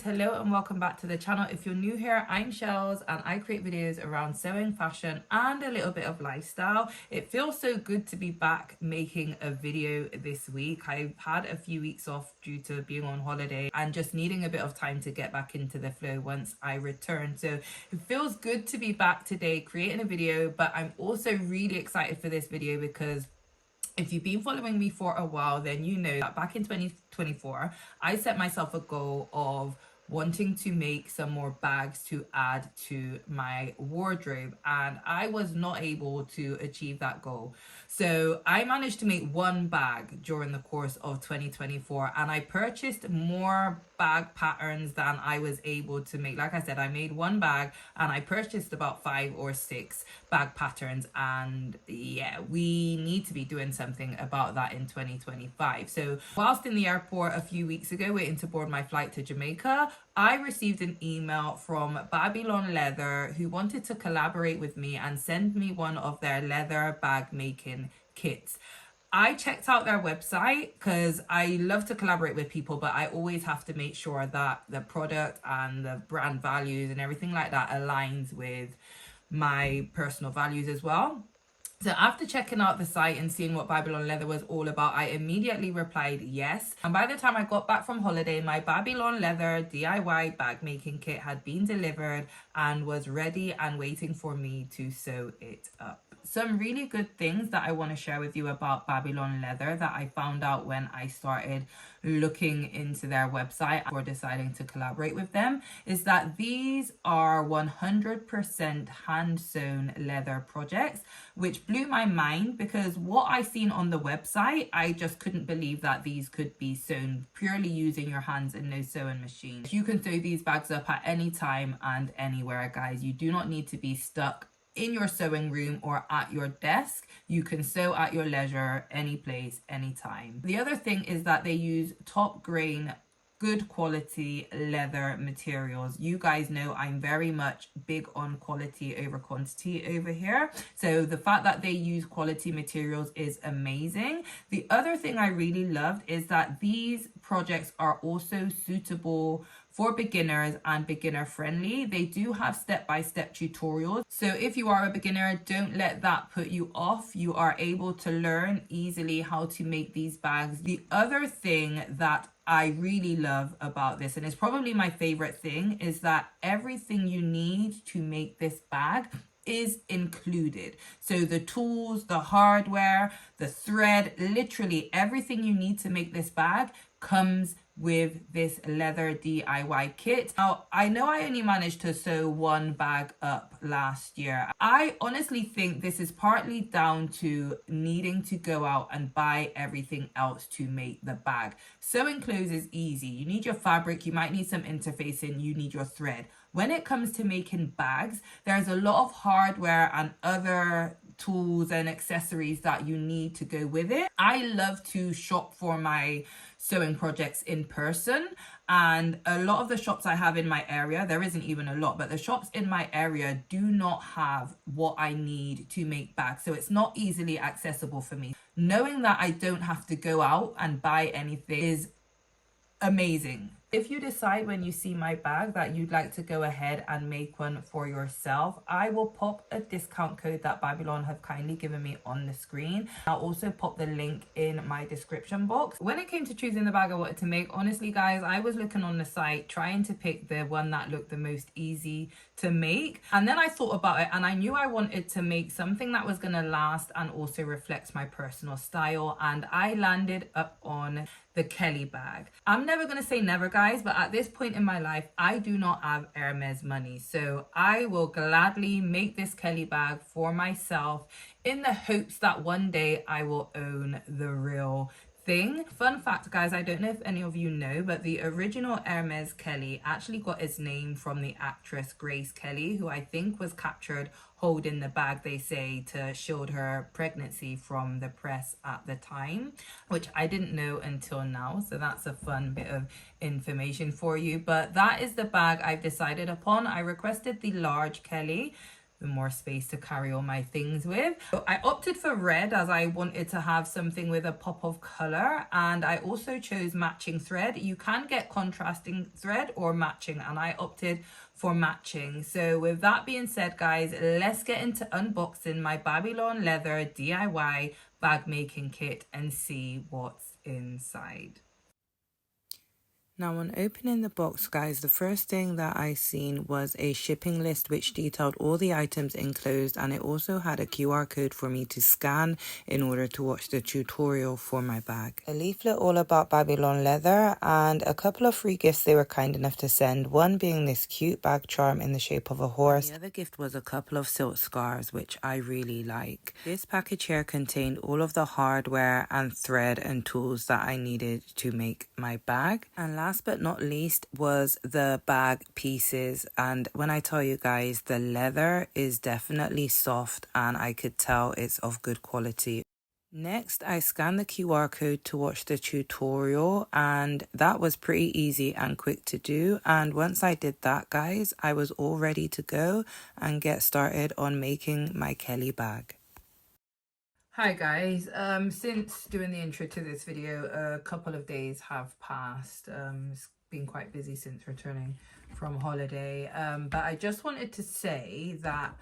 hello and welcome back to the channel. If you're new here, I'm Shells and I create videos around sewing, fashion and a little bit of lifestyle. It feels so good to be back making a video this week. I've had a few weeks off due to being on holiday and just needing a bit of time to get back into the flow once I return. So it feels good to be back today creating a video, but I'm also really excited for this video because if you've been following me for a while, then you know that back in 2024, I set myself a goal of wanting to make some more bags to add to my wardrobe, and I was not able to achieve that goal. So I managed to make one bag during the course of 2024, and I purchased more bag patterns than I was able to make. Like I said, I made one bag and I purchased about 5 or 6 bag patterns, and yeah, we need to be doing something about that in 2025. So whilst in the airport a few weeks ago waiting to board my flight to Jamaica, I received an email from Babylon Leather who wanted to collaborate with me and send me one of their leather bag making kits. I checked out their website because I love to collaborate with people, but I always have to make sure that the product and the brand values and everything like that aligns with my personal values as well. So after checking out the site and seeing what Babylon Leather was all about, I immediately replied yes. And by the time I got back from holiday, my Babylon Leather DIY bag making kit had been delivered and was ready and waiting for me to sew it up. Some really good things that I want to share with you about Babylon Leather that I found out when I started looking into their website or deciding to collaborate with them is that these are 100% hand sewn leather projects, which blew my mind because what I seen on the website, I just couldn't believe that these could be sewn purely using your hands and no sewing machine. You can sew these bags up at any time and anywhere, guys. You do not need to be stuck in your sewing room or at your desk. You can sew at your leisure, any place, anytime. The other thing is that they use top grain, good quality leather materials. You guys know I'm very much big on quality over quantity over here. So the fact that they use quality materials is amazing. The other thing I really loved is that these projects are also suitable for beginners and beginner friendly. They do have step-by-step tutorials. So if you are a beginner, don't let that put you off. You are able to learn easily how to make these bags. The other thing that I really love about this, and it's probably my favorite thing, is that everything you need to make this bag is included. So the tools, the hardware, the thread, literally everything you need to make this bag comes with this leather DIY kit. Now, I know I only managed to sew one bag up last year. I honestly think this is partly down to needing to go out and buy everything else to make the bag. Sewing clothes is easy. You need your fabric, you might need some interfacing, you need your thread. When it comes to making bags, there's a lot of hardware and other tools and accessories that you need to go with it. I love to shop for my sewing projects in person, and a lot of the shops I have in my area, there isn't even a lot, but the shops in my area do not have what I need to make bags, so it's not easily accessible for me. Knowing that I don't have to go out and buy anything is amazing. If you decide when you see my bag that you'd like to go ahead and make one for yourself, I will pop a discount code that Babylon have kindly given me on the screen. I'll also pop the link in my description box. When it came to choosing the bag I wanted to make, honestly guys, I was looking on the site trying to pick the one that looked the most easy to make, and then I thought about it and I knew I wanted to make something that was gonna last and also reflects my personal style, and I landed up on the Kelly bag. I'm never gonna say never, guys, but at this point in my life, I do not have Hermès money. So I will gladly make this Kelly bag for myself in the hopes that one day I will own the real thing. Fun fact, guys, I don't know if any of you know, but the original Hermès Kelly actually got its name from the actress Grace Kelly, who I think was captured holding the bag, they say, to shield her pregnancy from the press at the time, which I didn't know until now. So that's a fun bit of information for you. But that is the bag I've decided upon. I requested the large Kelly. me more space to carry all my things with. So I opted for red as I wanted to have something with a pop of color, and I also chose matching thread. You can get contrasting thread or matching, and I opted for matching. So with that being said, guys, let's get into unboxing my Babylon leather DIY bag making kit and see what's inside. Now, on opening the box, guys, the first thing that I seen was a shipping list which detailed all the items enclosed, and it also had a QR code for me to scan in order to watch the tutorial for my bag. A leaflet all about Babylon leather and a couple of free gifts they were kind enough to send, one being this cute bag charm in the shape of a horse. And the other gift was a couple of silk scarves, which I really like. This package here contained all of the hardware and thread and tools that I needed to make my bag. And last but not least was the bag pieces, and when I tell you guys, the leather is definitely soft and I could tell it's of good quality. Next, I scanned the QR code to watch the tutorial, and that was pretty easy and quick to do. And once I did that, guys, I was all ready to go and get started on making my Kelly bag. Hi guys, since doing the intro to this video, a couple of days have passed. It's been quite busy since returning from holiday, but I just wanted to say that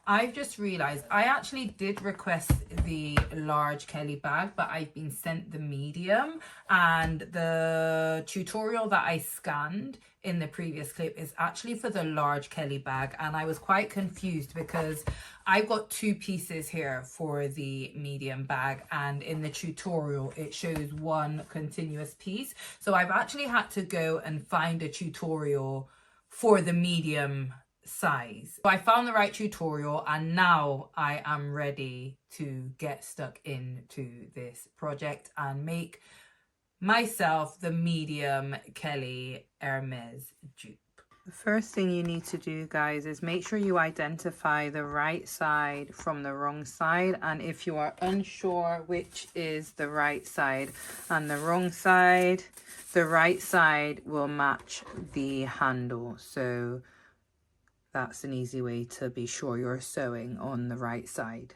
I've just realized I actually did request the large Kelly bag, but I've been sent the medium, and the tutorial that I scanned in the previous clip is actually for the large Kelly bag, and I was quite confused because I've got two pieces here for the medium bag, and in the tutorial it shows one continuous piece. So I've actually had to go and find a tutorial for the medium size. So I found the right tutorial, and now I am ready to get stuck into this project and make myself the medium Kelly Hermès dupe. The first thing you need to do, guys, is make sure you identify the right side from the wrong side, and if you are unsure which is the right side and the wrong side, the right side will match the handle. So that's an easy way to be sure you're sewing on the right side.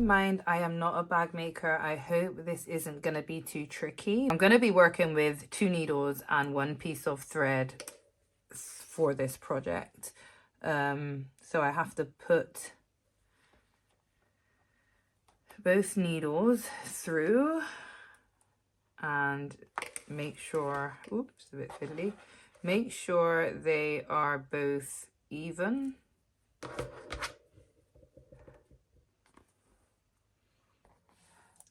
Mind, I am not a bag maker. I hope this isn't going to be too tricky. I'm going to be working with 2 needles and 1 piece of thread for this project. So I have to put both needles through and make sure, oops, a bit fiddly, make sure they are both even.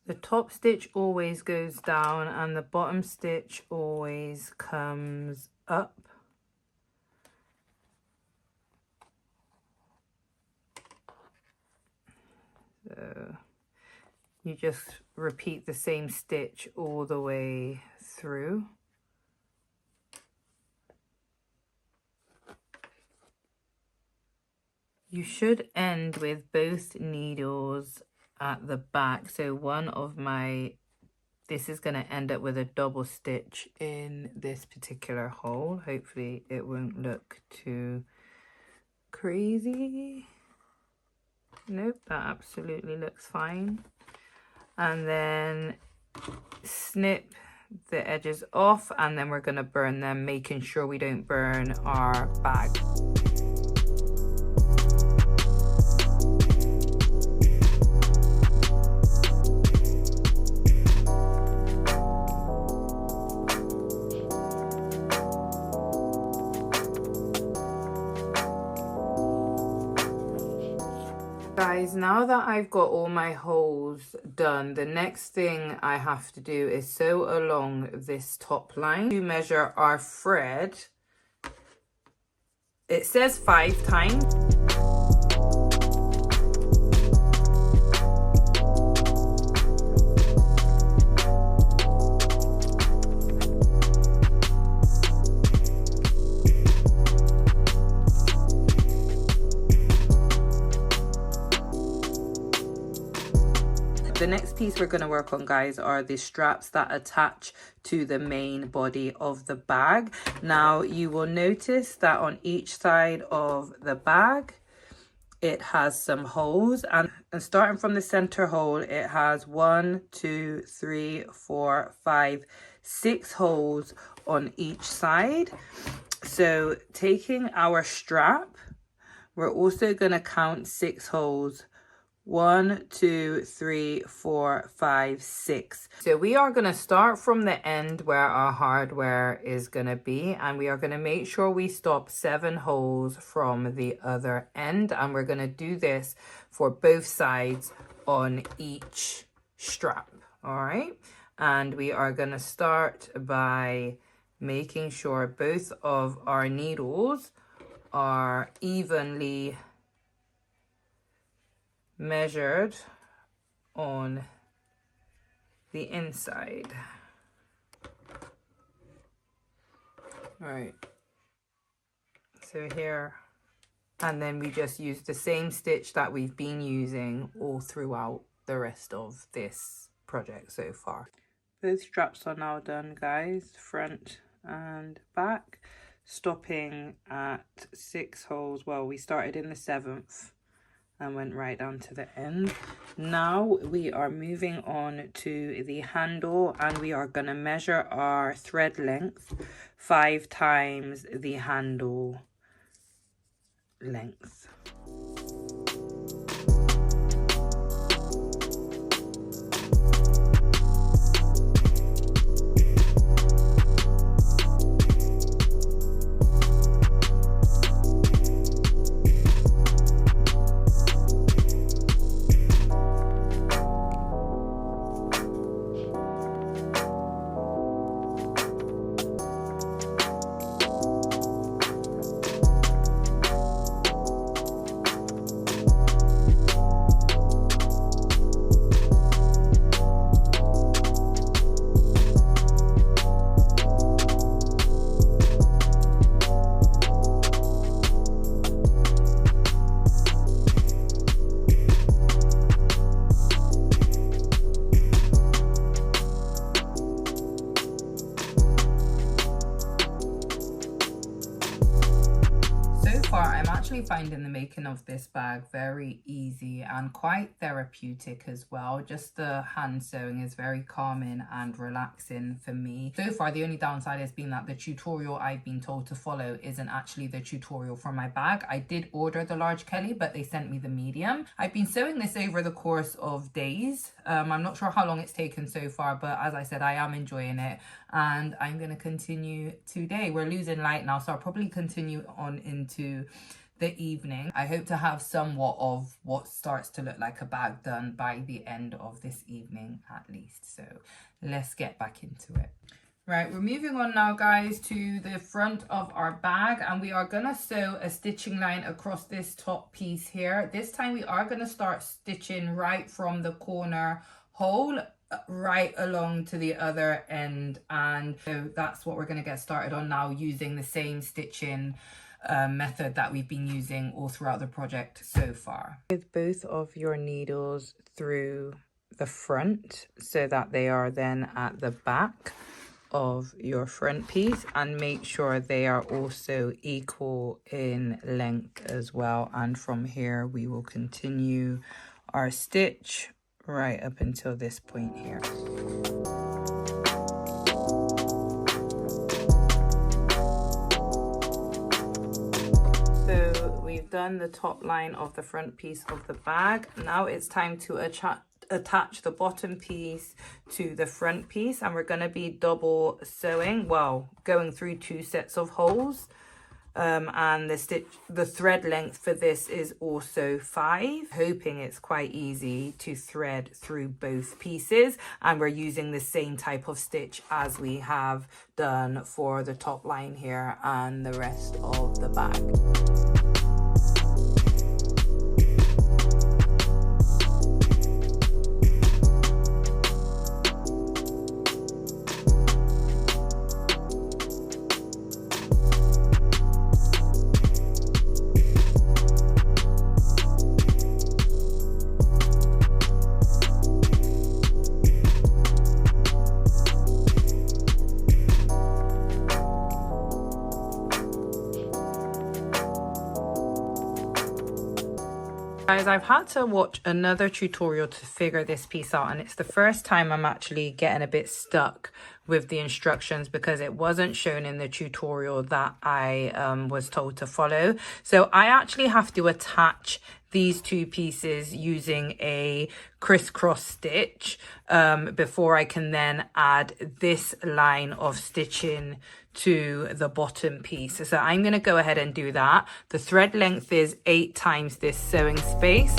The top stitch always goes down and the bottom stitch always comes up. So you just repeat the same stitch all the way through. You should end with both needles at the back. So one of my, this is going to end up with a double stitch in this particular hole. Hopefully it won't look too crazy. Nope, that absolutely looks fine. And then snip the edges off, and then we're going to burn them, making sure we don't burn our bag. Guys, now that I've got all my holes done, the next thing I have to do is sew along this top line to measure our thread. It says 5 times. The next piece we're going to work on, guys, are the straps that attach to the main body of the bag. Now, you will notice that on each side of the bag, it has some holes. And starting from the center hole, it has 1, 2, 3, 4, 5, 6 holes on each side. So taking our strap, we're also going to count 6 holes. 1, 2, 3, 4, 5, 6. So we are going to start from the end where our hardware is going to be, and we are going to make sure we stop 7 holes from the other end, and we're going to do this for both sides on each strap. All right, and we are going to start by making sure both of our needles are evenly measured on the inside. All right, so here, and then we just use the same stitch that we've been using all throughout the rest of this project so far. Both straps are now done, guys, front and back, stopping at 6 holes. Well, we started in the 7th and went right down to the end. Now we are moving on to the handle, and we are going to measure our thread length 5 times the handle length. Finding the making of this bag very easy and quite therapeutic as well. Just the hand sewing is very calming and relaxing for me. So far, the only downside has been that the tutorial I've been told to follow isn't actually the tutorial for my bag. I did order the large Kelly, but they sent me the medium. I've been sewing this over the course of days. I'm not sure how long it's taken so far, but as I said, I am enjoying it, and I'm going to continue today. We're losing light now, so I'll probably continue on into the evening. I hope to have somewhat of what starts to look like a bag done by the end of this evening at least. So let's get back into it. Right, we're moving on now, guys, to the front of our bag, and we are gonna sew a stitching line across this top piece here. This time we are gonna start stitching right from the corner hole right along to the other end, and so that's what we're gonna get started on now, using the same stitching method that we've been using all throughout the project so far. With both of your needles through the front so that they are then at the back of your front piece, and make sure they are also equal in length as well. And from here we will continue our stitch right up until this point here. So we've done the top line of the front piece of the bag. Now it's time to attach the bottom piece to the front piece, and we're going to be double sewing, well, going through 2 sets of holes and the thread length for this is also 5. Hoping it's quite easy to thread through both pieces, and we're using the same type of stitch as we have done for the top line here and the rest of the bag. Guys, I've had to watch another tutorial to figure this piece out, and it's the first time I'm actually getting a bit stuck with the instructions because it wasn't shown in the tutorial that I was told to follow. So I actually have to attach these two pieces using a crisscross stitch before I can then add this line of stitching to the bottom piece. So I'm going to go ahead and do that. The thread length is 8 times this sewing space.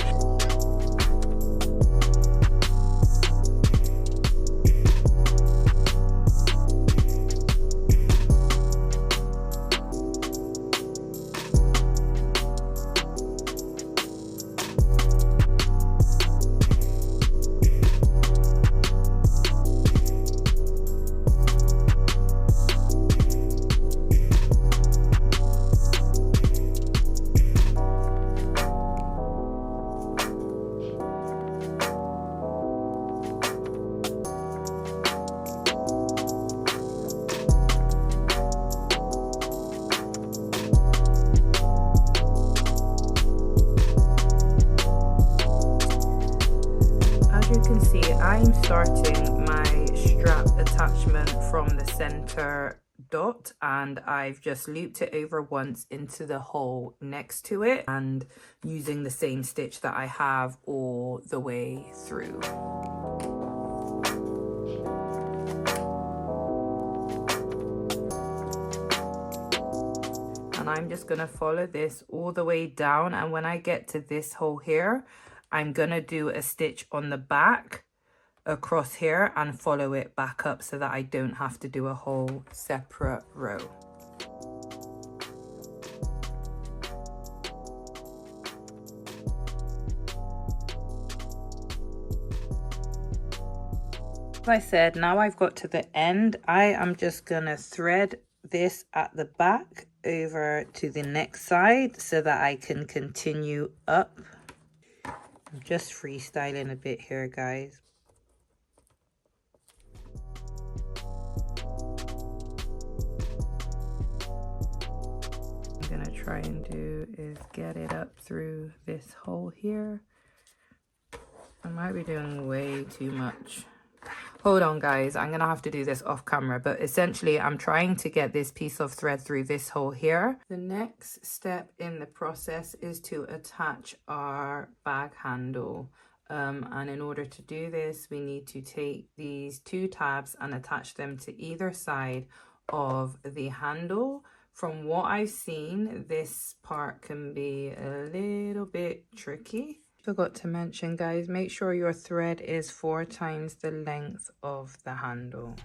I'm starting my strap attachment from the center dot, and I've just looped it over once into the hole next to it and using the same stitch that I have all the way through. And I'm just going to follow this all the way down, and when I get to this hole here, I'm going to do a stitch on the back across here and follow it back up so that I don't have to do a whole separate row. As I said, now I've got to the end, I am just gonna thread this at the back over to the next side so that I can continue up. I'm just freestyling a bit here, guys. I'm gonna try and do is get it up through this hole here. I might be doing way too much. Hold on, guys, I'm gonna have to do this off camera, but essentially I'm trying to get this piece of thread through this hole here. The next step in the process is to attach our bag handle. And in order to do this, we need to take these 2 tabs and attach them to either side of the handle. From what I've seen, this part can be a little bit tricky. Forgot to mention, guys, make sure your thread is 4 times the length of the handle.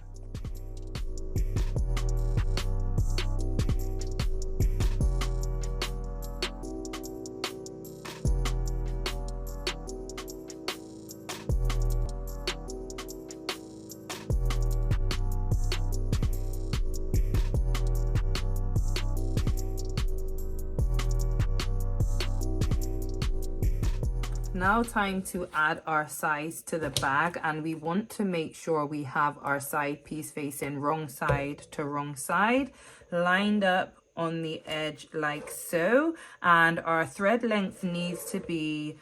Now time to add our sides to the bag, and we want to make sure we have our side piece facing wrong side to wrong side, lined up on the edge like so, and our thread length needs to be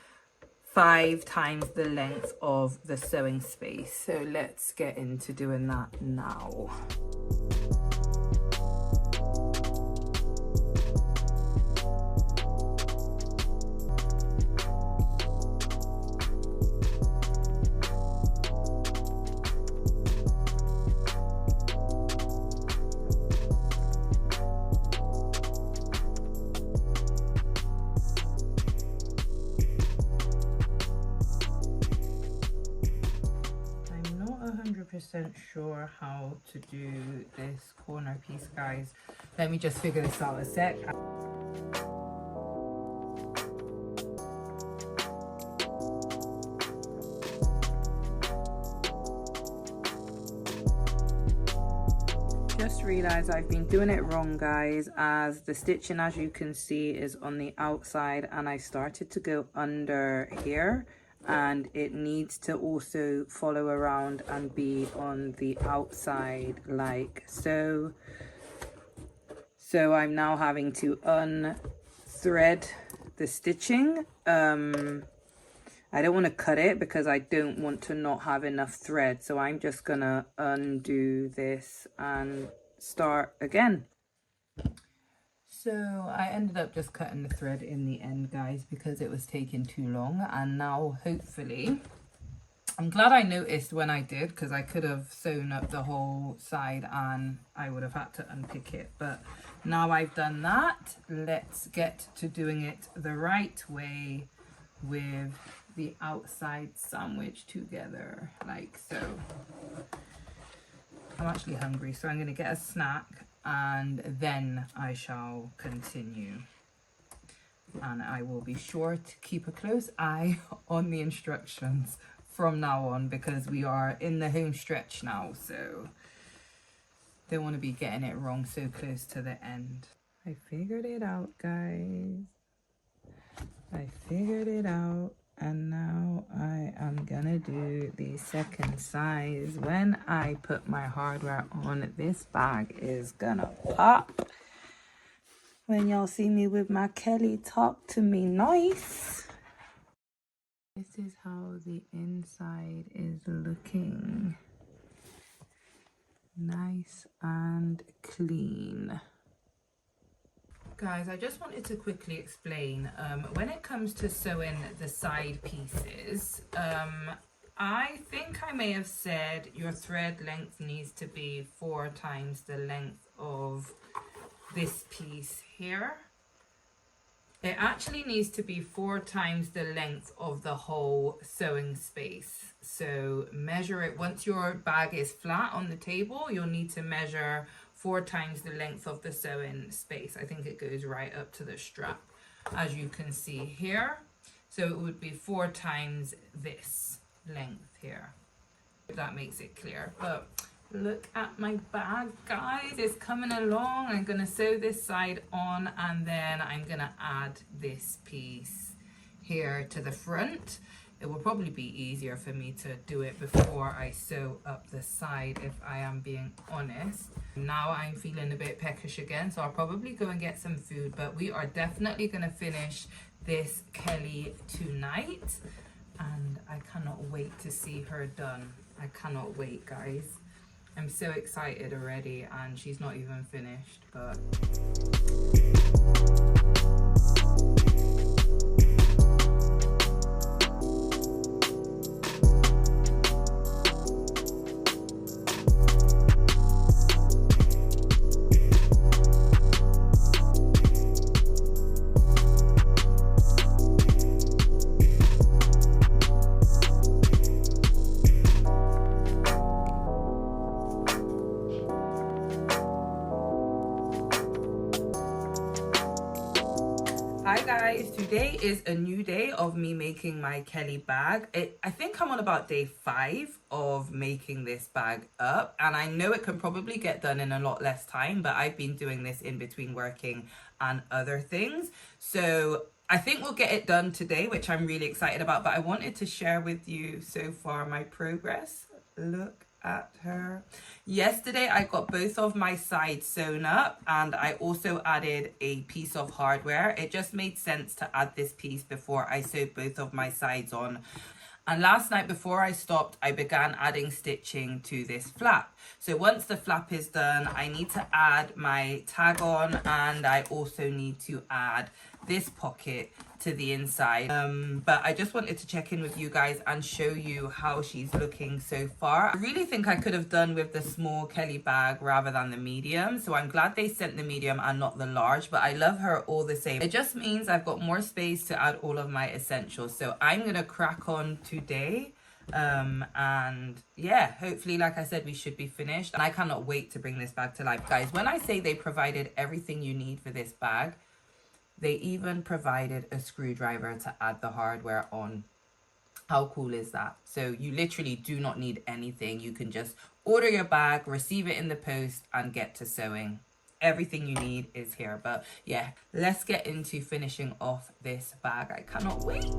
5 times the length of the sewing space. So let's get into doing that now. 100% sure how to do this corner piece, guys. Let me just figure this out a sec. Just realized I've been doing it wrong, guys, as the stitching, as you can see, is on the outside, and I started to go under here, and it needs to also follow around and be on the outside like so. So I'm now having to unthread the stitching. I don't want to cut it because I don't want to not have enough thread. So I'm just gonna undo this and start again. So I ended up just cutting the thread in the end, guys, because it was taking too long. And now hopefully, I'm glad I noticed when I did, because I could have sewn up the whole side and I would have had to unpick it. But now I've done that, let's get to doing it the right way with the outside sandwich together like so. I'm actually hungry, so I'm going to get a snack and then I shall continue. And I will be sure to keep a close eye on the instructions from now on, because we are in the home stretch now, so don't want to be getting it wrong so close to the end. I figured it out, guys. I figured it out. And now I am gonna do the second size. When I put my hardware on, this bag is gonna pop. When y'all see me with my Kelly Talk to Me nice. This is how the inside is looking. Nice and clean. Guys, I just wanted to quickly explain, when it comes to sewing the side pieces, I think I may have said your thread length needs to be 4 times the length of this piece here. It actually needs to be 4 times the length of the whole sewing space. So measure it. Once your bag is flat on the table, you'll need to measure 4 times the length of the sewing space. I think it goes right up to the strap, as you can see here. So it would be 4 times this length here, if that makes it clear. But look at my bag, guys, it's coming along. I'm gonna sew this side on, and then I'm gonna add this piece here to the front. It will probably be easier for me to do it before I sew up the side, if I am being honest. Now I'm feeling a bit peckish again, so I'll probably go and get some food, but we are definitely gonna finish this Kelly tonight, and I cannot wait to see her done. I cannot wait, guys. I'm so excited already, and she's not even finished, but hi guys, today is a new day of me making my Kelly bag. I think I'm on about day 5 of making this bag up, and I know it can probably get done in a lot less time, but I've been doing this in between working and other things. So I think we'll get it done today, which I'm really excited about, but I wanted to share with you so far my progress. Look at her. Yesterday I got both of my sides sewn up, and I also added a piece of hardware. It just made sense to add this piece before I sewed both of my sides on. And last night before I stopped, I began adding stitching to this flap. So once the flap is done, I need to add my tag on, and I also need to add this pocket to the inside. But I just wanted to check in with you guys and show you how she's looking so far. I really think I could have done with the small Kelly bag rather than the medium, so I'm glad they sent the medium and not the large, but I love her all the same. It just means I've got more space to add all of my essentials, so I'm gonna crack on today And yeah, hopefully, like I said, we should be finished. And I cannot wait to bring this bag to life, guys. When I say they provided everything you need for this bag, they even provided a screwdriver to add the hardware on. How cool is that? So you literally do not need anything. You can just order your bag, receive it in the post, and get to sewing. Everything you need is here. But yeah, let's get into finishing off this bag. I cannot wait.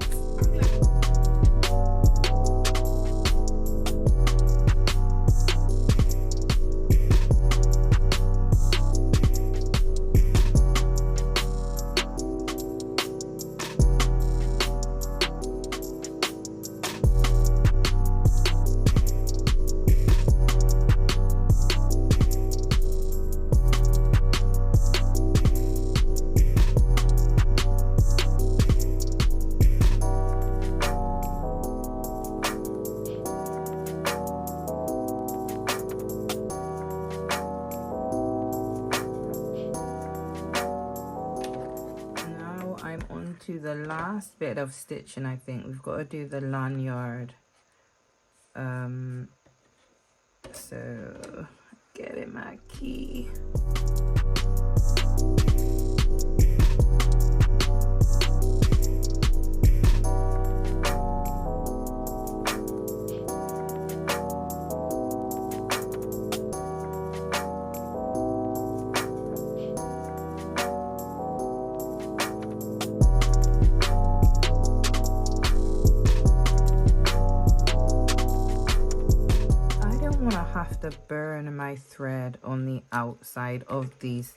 To the last bit of stitching. I think we've got to do the lanyard, so get it, my key. To burn my thread on the outside of this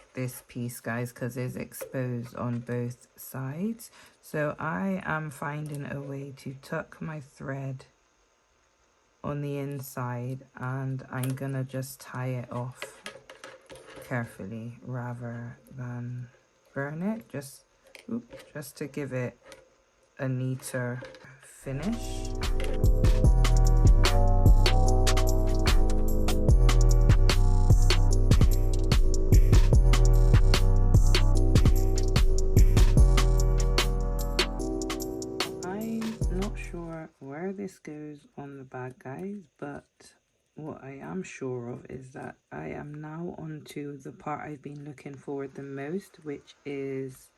piece, guys, because it's exposed on both sides. So I am finding a way to tuck my thread on the inside, and I'm gonna just tie it off carefully rather than burn it, just to give it a neater finish. Where this goes on the bag, guys, but what I am sure of is that I am now onto the part I've been looking forward the most, which is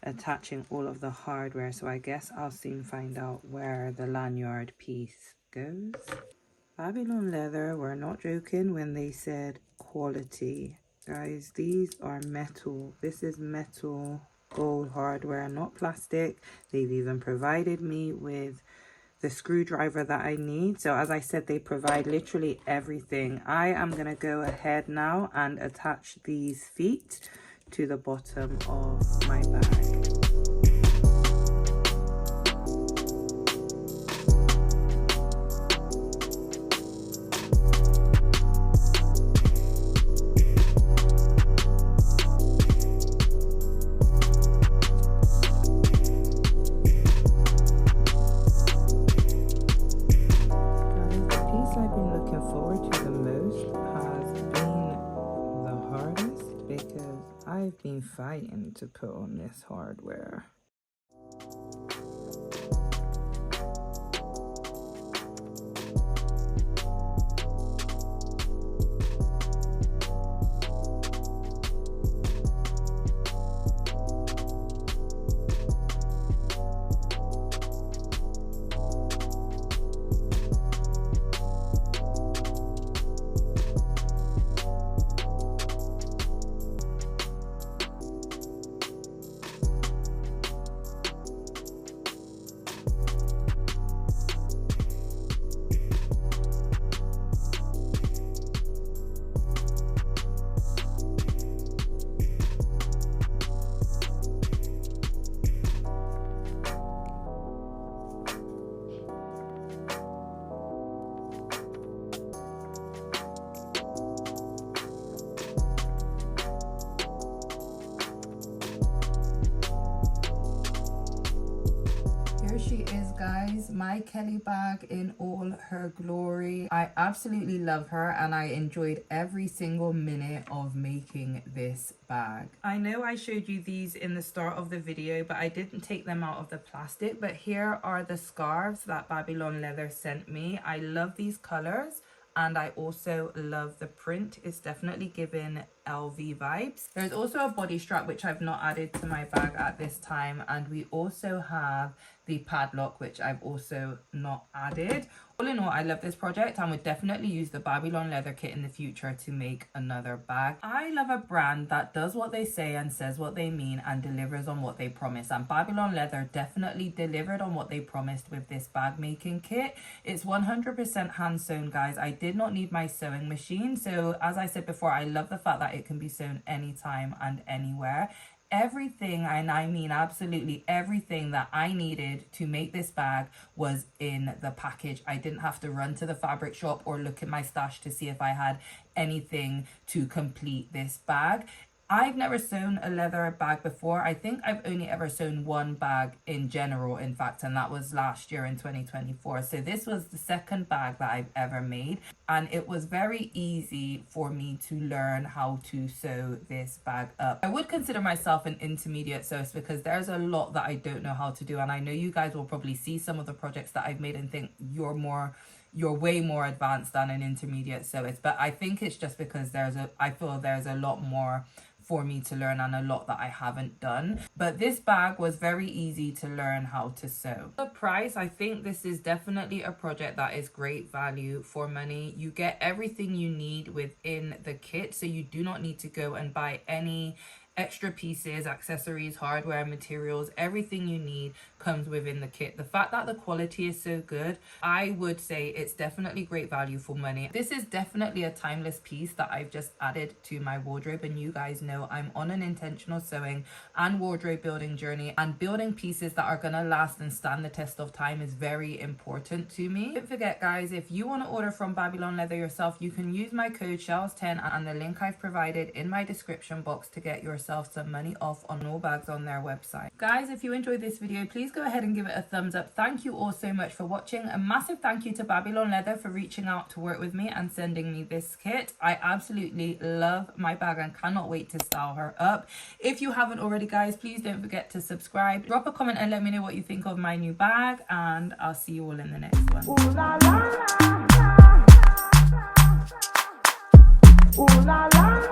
attaching all of the hardware. So I guess I'll soon find out where the lanyard piece goes. Babylon leather were not joking when they said quality, guys. These are metal. This is metal gold hardware, not plastic. They've even provided me with the screwdriver that I need. So as I said, they provide literally everything. I am gonna go ahead now and attach these feet to the bottom of my bag. Fighting to put on this hardware. guys, my Kelly bag in all her glory. I absolutely love her and I enjoyed every single minute of making this bag. I know I showed you these in the start of the video, but I didn't take them out of the plastic. But here are the scarves that Babylon Leather sent me. I love these colors. And I also love the print. It's definitely given LV vibes. There's also a body strap, which I've not added to my bag at this time. And we also have the padlock, which I've also not added. All in all, I love this project and would definitely use the Babylon Leather kit in the future to make another bag. I love a brand that does what they say and says what they mean and delivers on what they promise. And Babylon Leather definitely delivered on what they promised with this bag making kit. It's 100% hand sewn, guys. I did not need my sewing machine. So as I said before, I love the fact that it can be sewn anytime and anywhere. Everything, and I mean absolutely everything that I needed to make this bag was in the package. I didn't have to run to the fabric shop or look in my stash to see if I had anything to complete this bag. I've never sewn a leather bag before. I think I've only ever sewn one bag in general, in fact, and that was last year in 2024. So this was the second bag that I've ever made, and it was very easy for me to learn how to sew this bag up. I would consider myself an intermediate sewist because there's a lot that I don't know how to do, and I know you guys will probably see some of the projects that I've made and think you're way more advanced than an intermediate sewist. But I think it's just because I feel there's a lot more for me to learn and a lot that I haven't done. But this bag was very easy to learn how to sew. The price, I think this is definitely a project that is great value for money. You get everything you need within the kit, so you do not need to go and buy any extra pieces, accessories, hardware, materials. Everything you need comes within the kit. The fact that the quality is so good, I would say it's definitely great value for money. This is definitely a timeless piece that I've just added to my wardrobe, and you guys know I'm on an intentional sewing and wardrobe building journey, and building pieces that are gonna last and stand the test of time is very important to me. Don't forget, guys, if you want to order from Babylon Leather yourself, you can use my code SHELLS10 and the link I've provided in my description box to get yourself some money off on all bags on their website. Guys, if you enjoyed this video, please go ahead and give it a thumbs up. Thank you all so much for watching. A massive thank you to Babylon Leather for reaching out to work with me and sending me this kit. I absolutely love my bag and cannot wait to style her up. If you haven't already, guys, please don't forget to subscribe. Drop a comment and let me know what you think of my new bag, and I'll see you all in the next one. Ooh la la la. Ooh la la.